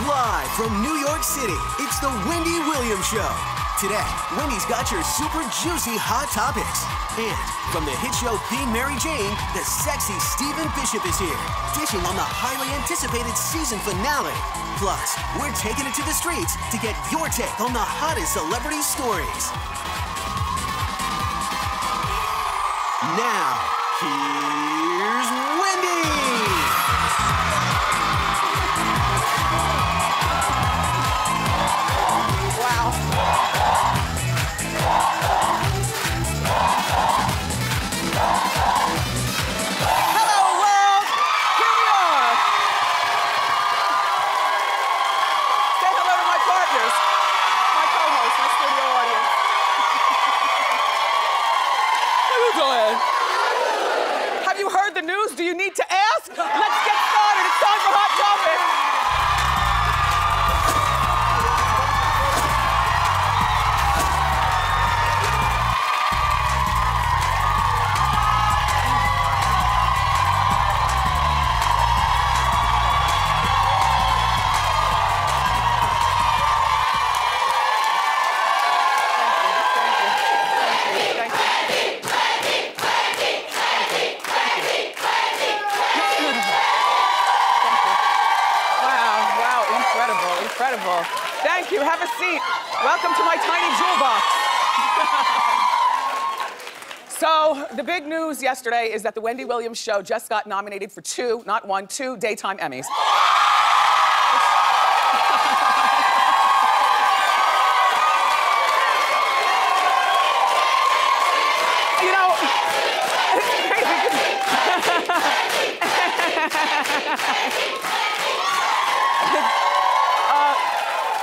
Live from New York City, it's the Wendy Williams Show. Today, Wendy's got your super juicy hot topics. And from the hit show Being Mary Jane, the sexy Stephen Bishop is here, dishing on the highly anticipated season finale. Plus, we're taking it to the streets to get your take on the hottest celebrity stories. Now, here's Wendy! Do you need to ask? Let's get started. It's time for Hot Topics. Incredible. Thank you. Have a seat. Welcome to my tiny jewel box. So, the big news yesterday is that the Wendy Williams Show just got nominated for two, not one, two daytime Emmys. You know, it's crazy.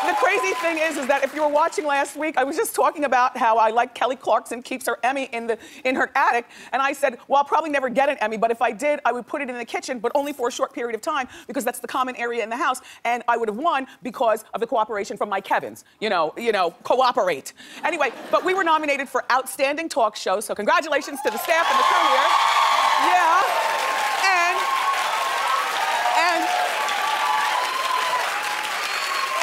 The crazy thing is that if you were watching last week, I was just talking about how I like Kelly Clarkson keeps her Emmy in her attic, and I said, well, I'll probably never get an Emmy, but if I did, I would put it in the kitchen, but only for a short period of time, because that's the common area in the house, and I would have won because of the cooperation from my Kevins. You know, cooperate. Anyway, but we were nominated for Outstanding Talk Show, so congratulations to the staff and the crew here. Yeah,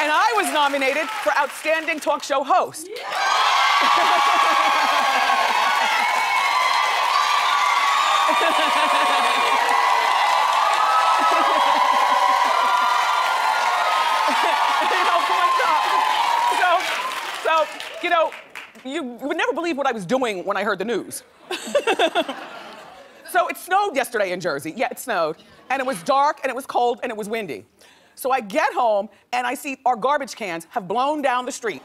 and I was nominated for Outstanding Talk Show Host. Yeah. You would never believe what I was doing when I heard the news. So it snowed yesterday in Jersey. Yeah, it snowed. And it was dark, and it was cold, and it was windy. So I get home, and I see our garbage cans have blown down the street.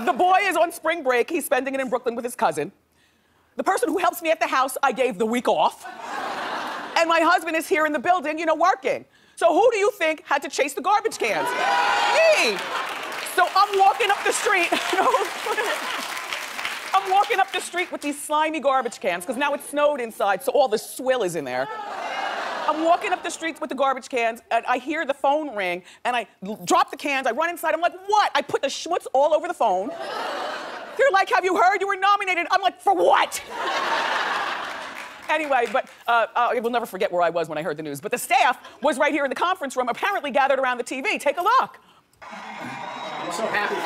The boy is on spring break. He's spending it in Brooklyn with his cousin. The person who helps me at the house, I gave the week off. And my husband is here in the building, working. So who do you think had to chase the garbage cans? Me! So I'm walking up the street. I'm walking up the street with these slimy garbage cans, because now it's snowed inside, so all the swill is in there. I'm walking up the streets with the garbage cans, and I hear the phone ring, and I drop the cans, I run inside, I'm like, what? I put the schmutz all over the phone. They're like, have you heard you were nominated? I'm like, for what? Anyway, but I will never forget where I was when I heard the news. But the staff was right here in the conference room, apparently gathered around the TV. Take a look. I'm so happy.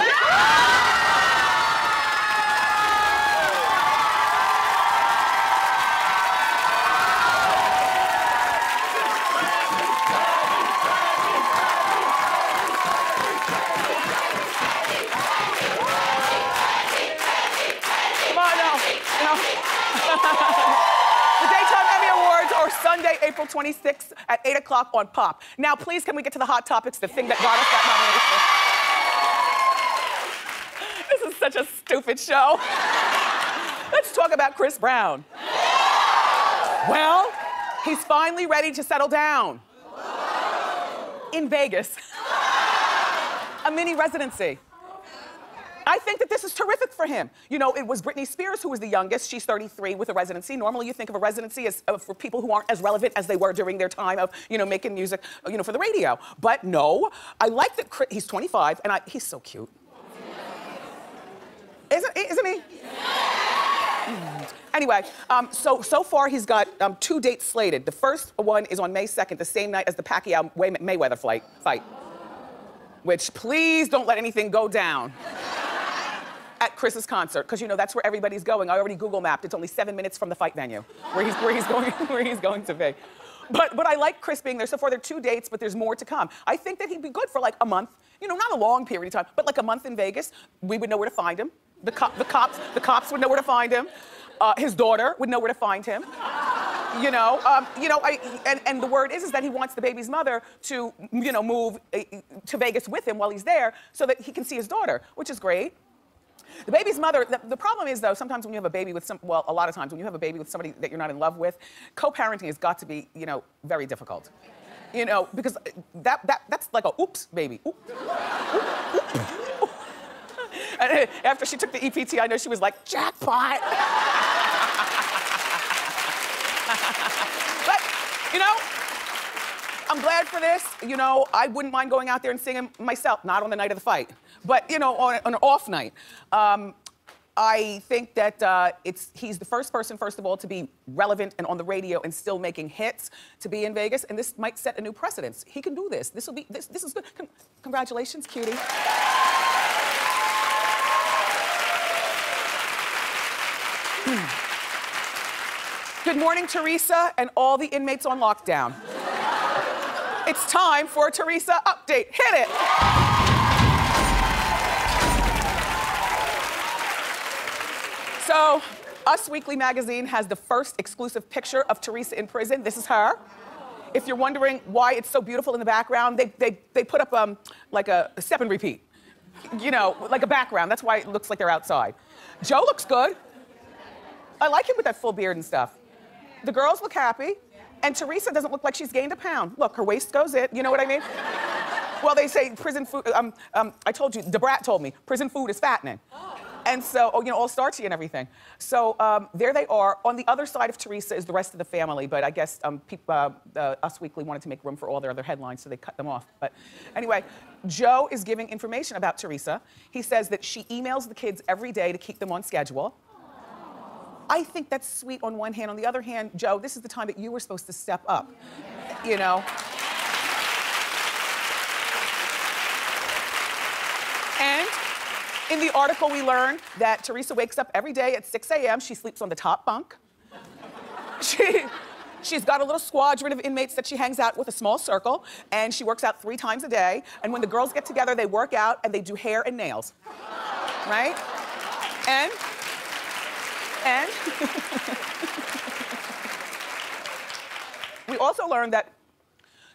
The Daytime Emmy Awards are Sunday, April 26th at 8 o'clock on Pop. Now, please, can we get to the Hot Topics, the thing that got us that nomination? This is such a stupid show. Let's talk about Chris Brown. Well, he's finally ready to settle down. In Vegas. A mini-residency. I think that this is terrific for him. It was Britney Spears who was the youngest. She's 33 with a residency. Normally, you think of a residency as for people who aren't as relevant as they were during their time of, making music, for the radio. But no, I like that he's 25, and he's so cute. Isn't he? Anyway, so far he's got 2 dates slated. The first one is on May 2nd, the same night as the Pacquiao-Mayweather fight. Which, please don't let anything go down at Chris's concert, because you know that's where everybody's going. I already Google mapped. It's only 7 minutes from the fight venue where he's going to be. But I like Chris being there. So far there are 2 dates, but there's more to come. I think that he'd be good for like a month. You know, not a long period of time, but like a month in Vegas. We would know where to find him. The cops would know where to find him. His daughter would know where to find him. And the word is that he wants the baby's mother to, move to Vegas with him while he's there so that he can see his daughter, which is great. The baby's mother, the problem is though, sometimes when you have a baby with a lot of times when you have a baby with somebody that you're not in love with, co-parenting has got to be, very difficult. Because that's like a oops baby. Oop. Oop. And after she took the EPT, I know she was like, jackpot. But, I'm glad for this. I wouldn't mind going out there and singing myself, not on the night of the fight, but, on an off night. I think that he's the first person, first of all, to be relevant and on the radio and still making hits to be in Vegas, and this might set a new precedence. He can do this. This is good. Congratulations, cutie. Good morning, Teresa, and all the inmates on lockdown. It's time for a Teresa update. Hit it. So, Us Weekly magazine has the first exclusive picture of Teresa in prison. This is her. If you're wondering why it's so beautiful in the background, they put up like a step and repeat. Like a background. That's why it looks like they're outside. Joe looks good. I like him with that full beard and stuff. The girls look happy. And Teresa doesn't look like she's gained a pound. Look, her waist goes in. You know what I mean? Well, they say prison food, I told you, the brat told me, prison food is fattening. And so, all starchy and everything. So there they are. On the other side of Teresa is the rest of the family, but I guess Us Weekly wanted to make room for all their other headlines, so they cut them off. But anyway, Joe is giving information about Teresa. He says that she emails the kids every day to keep them on schedule. I think that's sweet on one hand. On the other hand, Joe, this is the time that you were supposed to step up, And in the article, we learned that Teresa wakes up every day at 6 a.m. She sleeps on the top bunk. She's got a little squadron of inmates that she hangs out with, a small circle, and she works out 3 times a day. And when the girls get together, they work out and they do hair and nails, right? And we also learned that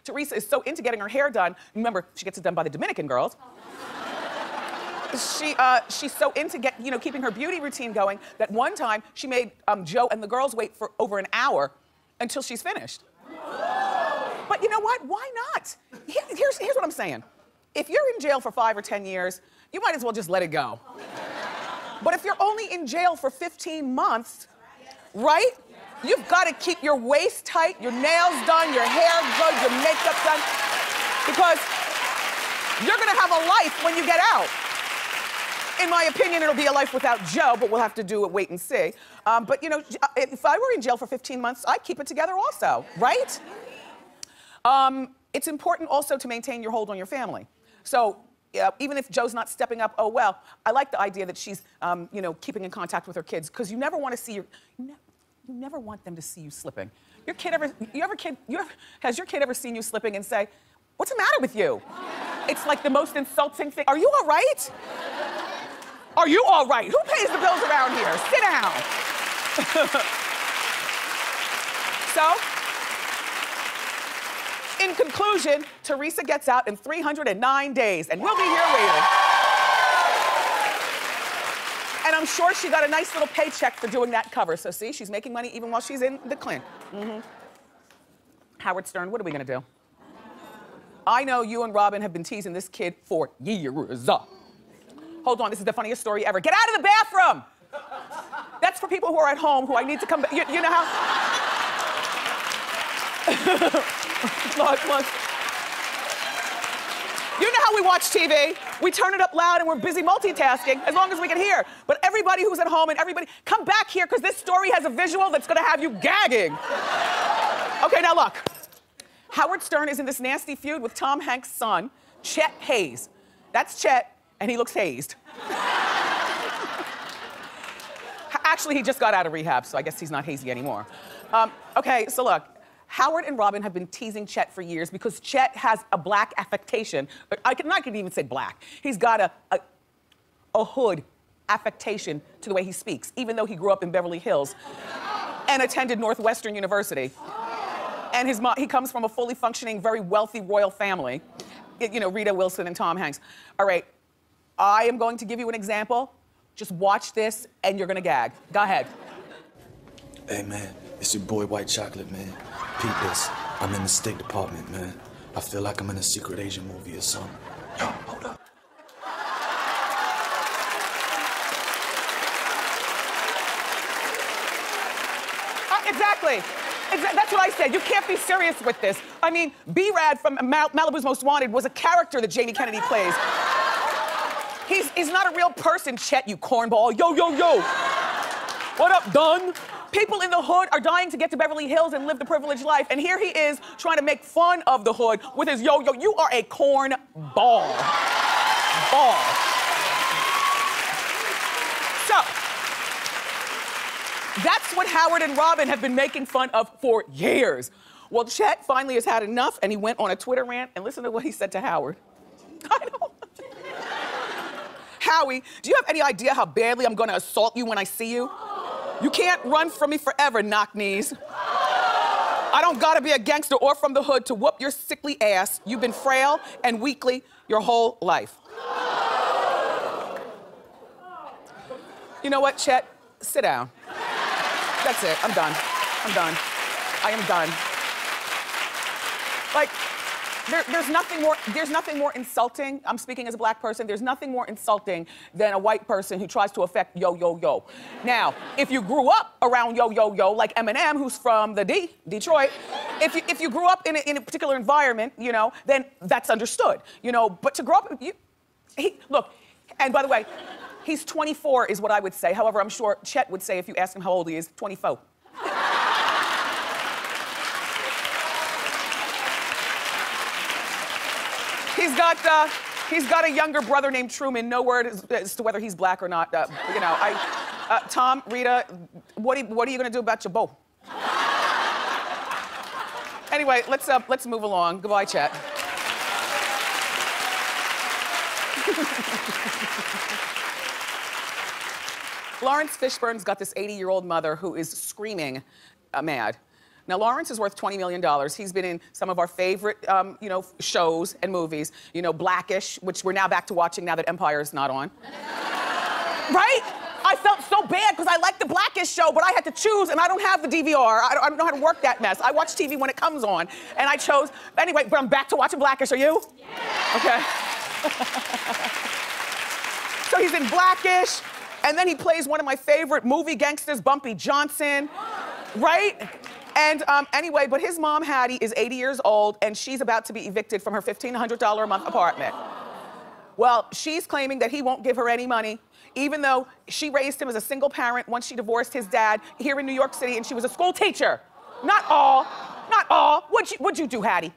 Teresa is so into getting her hair done. Remember, she gets it done by the Dominican girls. She's so into keeping her beauty routine going that one time she made Joe and the girls wait for over an hour until she's finished. But you know what? Why not? Here's what I'm saying. If you're in jail for 5 or 10 years, you might as well just let it go. But if you're only in jail for 15 months, right? You've got to keep your waist tight, your nails done, your hair good, your makeup done, because you're going to have a life when you get out. In my opinion, it'll be a life without Joe, but we'll have to wait and see. But if I were in jail for 15 months, I'd keep it together also, right? It's important also to maintain your hold on your family. So even if Joe's not stepping up, oh well, I like the idea that she's, keeping in contact with her kids, because you never want to see you never want them to see you slipping. Has your kid ever seen you slipping and say, "What's the matter with you?" It's like the most insulting thing. Are you all right? Are you all right? Who pays the bills around here? Sit down. So, in conclusion, Teresa gets out in 309 days, and we'll be here waiting. And I'm sure she got a nice little paycheck for doing that cover. So see, she's making money even while she's in the clinic. Howard Stern, what are we gonna do? I know you and Robin have been teasing this kid for years. Hold on, this is the funniest story ever. Get out of the bathroom! That's for people who are at home who I need to come back. You know how? Look. You know how we watch TV? We turn it up loud and we're busy multitasking as long as we can hear. But everybody who's at home and everybody, come back here because this story has a visual that's gonna have you gagging. Okay, now look. Howard Stern is in this nasty feud with Tom Hanks' son, Chet Hayes. That's Chet, and he looks hazed. Actually, he just got out of rehab, so I guess he's not hazy anymore. Okay, so look. Howard and Robin have been teasing Chet for years because Chet has a black affectation. I can even say black. He's got a hood affectation to the way he speaks, even though he grew up in Beverly Hills and attended Northwestern University. And his mom, he comes from a fully functioning, very wealthy royal family. You know, Rita Wilson and Tom Hanks. All right, I am going to give you an example. Just watch this and you're gonna gag. Go ahead. Hey man, it's your boy White Chocolate, man. Peep this. I'm in the State Department, man. I feel like I'm in a secret Asian movie or something. Yo, hold up. Exactly. That's what I said. You can't be serious with this. I mean, B-Rad from Malibu's Most Wanted was a character that Jamie Kennedy plays. He's not a real person, Chet, you cornball. Yo, yo, yo. What up, Dunn? People in the hood are dying to get to Beverly Hills and live the privileged life, and here he is trying to make fun of the hood with his yo-yo. You are a corn ball. So, that's what Howard and Robin have been making fun of for years. Well, Chet finally has had enough, and he went on a Twitter rant, and listen to what he said to Howard. I know. Howie, do you have any idea how badly I'm gonna assault you when I see you? You can't run from me forever, knock-knees. I don't gotta be a gangster or from the hood to whoop your sickly ass. You've been frail and weakly your whole life. You know what, Chet? Sit down. That's it, I'm done. I am done. Like, there's nothing more insulting. I'm speaking as a black person. There's nothing more insulting than a white person who tries to affect yo, yo, yo. Now, if you grew up around yo, yo, yo, like Eminem, who's from the Detroit, if you grew up in a particular environment, you know, then that's understood, you know. But to grow up, look, and by the way, he's 24 is what I would say. However, I'm sure Chet would say if you ask him how old he is, 24. He's got a younger brother named Truman. No word as to whether he's black or not. You know, Tom, Rita, what are you gonna do about your beau? Anyway, let's move along. Goodbye, Chet. Laurence Fishburne's got this 80-year-old mother who is screaming mad. Now, Laurence is worth $20 million. He's been in some of our favorite, you know, shows and movies. You know, Blackish, which we're now back to watching now that Empire's not on. Right? I felt so bad because I liked the Blackish show, but I had to choose, and I don't have the DVR. I don't know how to work that mess. I watch TV when it comes on, and I chose. Anyway, but I'm back to watching Blackish. Are you? Yeah. Okay. So he's in Blackish, and then he plays one of my favorite movie gangsters, Bumpy Johnson. Right? And anyway, but his mom, Hattie, is 80 years old, and she's about to be evicted from her $1,500 a month apartment. Well, she's claiming that he won't give her any money, even though she raised him as a single parent once she divorced his dad here in New York City, and she was a school teacher. Not all. What'd you do, Hattie?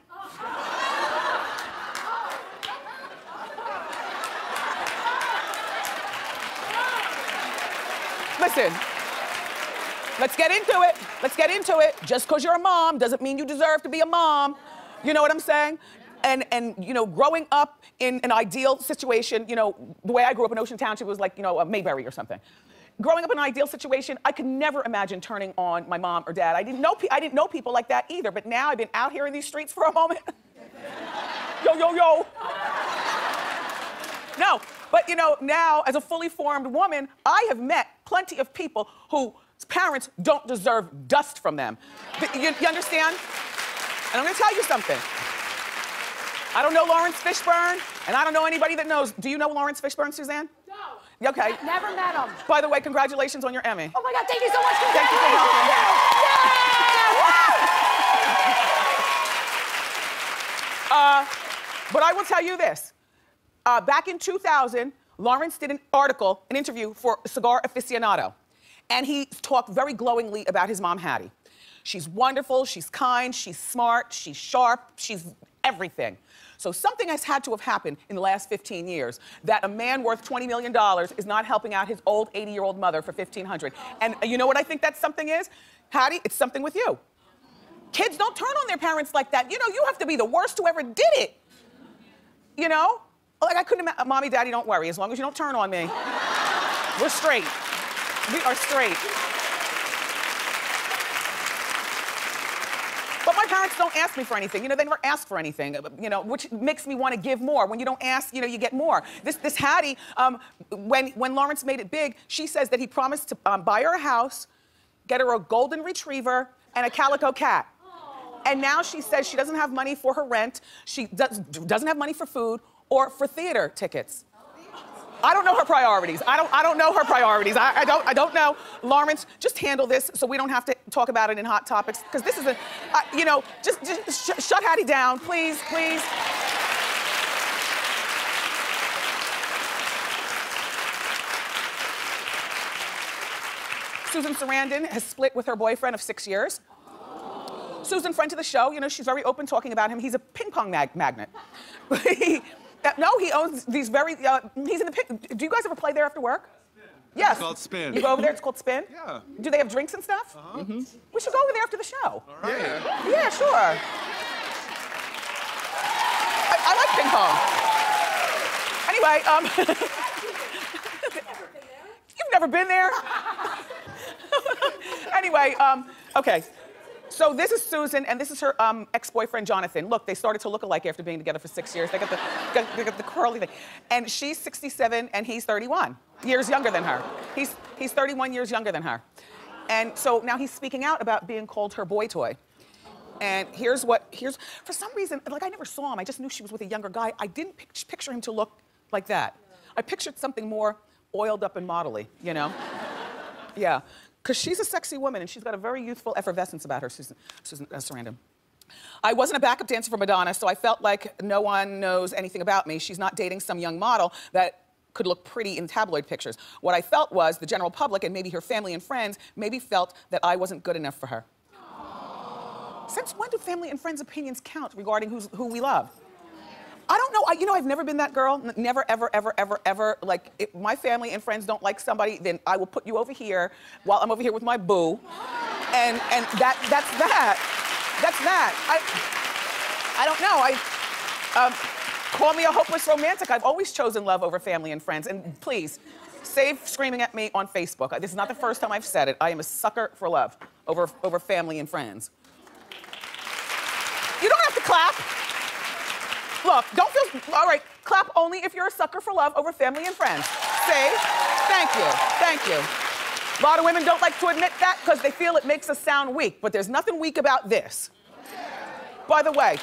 Listen. Let's get into it. Just because you're a mom doesn't mean you deserve to be a mom. You know what I'm saying? And you know, growing up in an ideal situation, you know, the way I grew up in Ocean Township was like, you know, a Mayberry or something. Growing up in an ideal situation, I could never imagine turning on my mom or dad. I didn't know people like that either, but now I've been out here in these streets for a moment. Yo, yo, yo. No, but you know, now as a fully formed woman, I have met plenty of people whose parents don't deserve dust from them. You understand? And I'm gonna tell you something. I don't know Laurence Fishburne, and I don't know anybody that knows. Do you know Laurence Fishburne, Suzanne? No. Okay. Never met him. By the way, congratulations on your Emmy. Oh my God, thank you so much. Thank you for helping. Yeah! But I will tell you this. Back in 2000, Laurence did an interview for Cigar Aficionado. And he talked very glowingly about his mom, Hattie. She's wonderful, she's kind, she's smart, she's sharp, she's everything. So something has had to have happened in the last 15 years that a man worth $20 million is not helping out his old 80-year-old mother for $1,500. And you know what I think that something is? Hattie, it's something with you. Kids don't turn on their parents like that. You know, you have to be the worst who ever did it. You know? Like, I couldn't imagine, Mommy, Daddy, don't worry. As long as you don't turn on me, we're straight. We are straight. But my parents don't ask me for anything. You know, they never ask for anything, you know, which makes me want to give more. When you don't ask, you know, you get more. This Hattie, when Laurence made it big, she says that he promised to buy her a house, get her a golden retriever, and a calico cat. And now she says she doesn't have money for her rent, she doesn't have money for food or for theater tickets. I don't know her priorities. I don't know her priorities. I don't know. Laurence, just handle this so we don't have to talk about it in Hot Topics, because this is a, you know, just shut Hattie down, please, please. Susan Sarandon has split with her boyfriend of 6 years. Susan, friend to the show, you know, she's very open talking about him. He's a ping pong magnet. No, he owns these very, he's in the ping. Do you guys ever play there after work? Spin. Yes. It's called Spin. You go over there, it's called Spin? Yeah. Do they have drinks and stuff? Uh-huh. Mm-hmm. We should go over there after the show. All right. Yeah, sure. I like ping pong. Anyway, you've never been there? Anyway, okay. So this is Susan, and this is her ex-boyfriend, Jonathan. Look, they started to look alike after being together for 6 years. They got the curly thing. And she's 67, and he's 31 years younger than her. He's 31 years younger than her. And so now he's speaking out about being called her boy toy. And here's, for some reason, like I never saw him. I just knew she was with a younger guy. I didn't picture him to look like that. I pictured something more oiled up and modelly, you know? Yeah. Because she's a sexy woman, and she's got a very youthful effervescence about her, Susan Sarandon. I wasn't a backup dancer for Madonna, so I felt like no one knows anything about me. She's not dating some young model that could look pretty in tabloid pictures. What I felt was the general public, and maybe her family and friends, maybe felt that I wasn't good enough for her. Since when do family and friends' opinions count regarding who we love? I don't know. You know, I've never been that girl. Never, ever, ever, ever, ever. Like, if my family and friends don't like somebody, then I will put you over here while I'm over here with my boo. And that's that. That's that. I don't know. Call me a hopeless romantic. I've always chosen love over family and friends. And please, save screaming at me on Facebook. This is not the first time I've said it. I am a sucker for love over family and friends. You don't have to clap. Look, don't feel, all right, clap only if you're a sucker for love over family and friends. See? Thank you, thank you. A lot of women don't like to admit that because they feel it makes us sound weak, but there's nothing weak about this. By the way,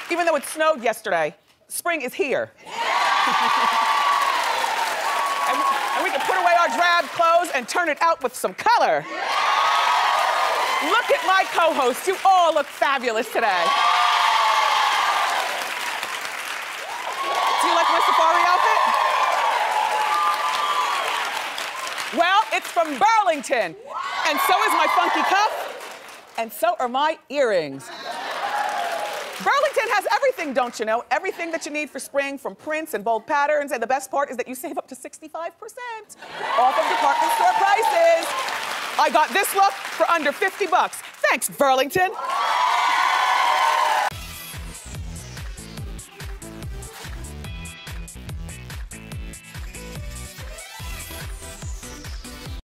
even though it snowed yesterday, spring is here. and we can put away our drab clothes and turn it out with some color. Look at my co-hosts. You all look fabulous today. Do you like my safari outfit? Well, it's from Burlington. And so is my funky cuff. And so are my earrings. Burlington has everything, don't you know? Everything that you need for spring, from prints and bold patterns. And the best part is that you save up to 65% off of department store prices. I got this look for under $50. Thanks, Burlington.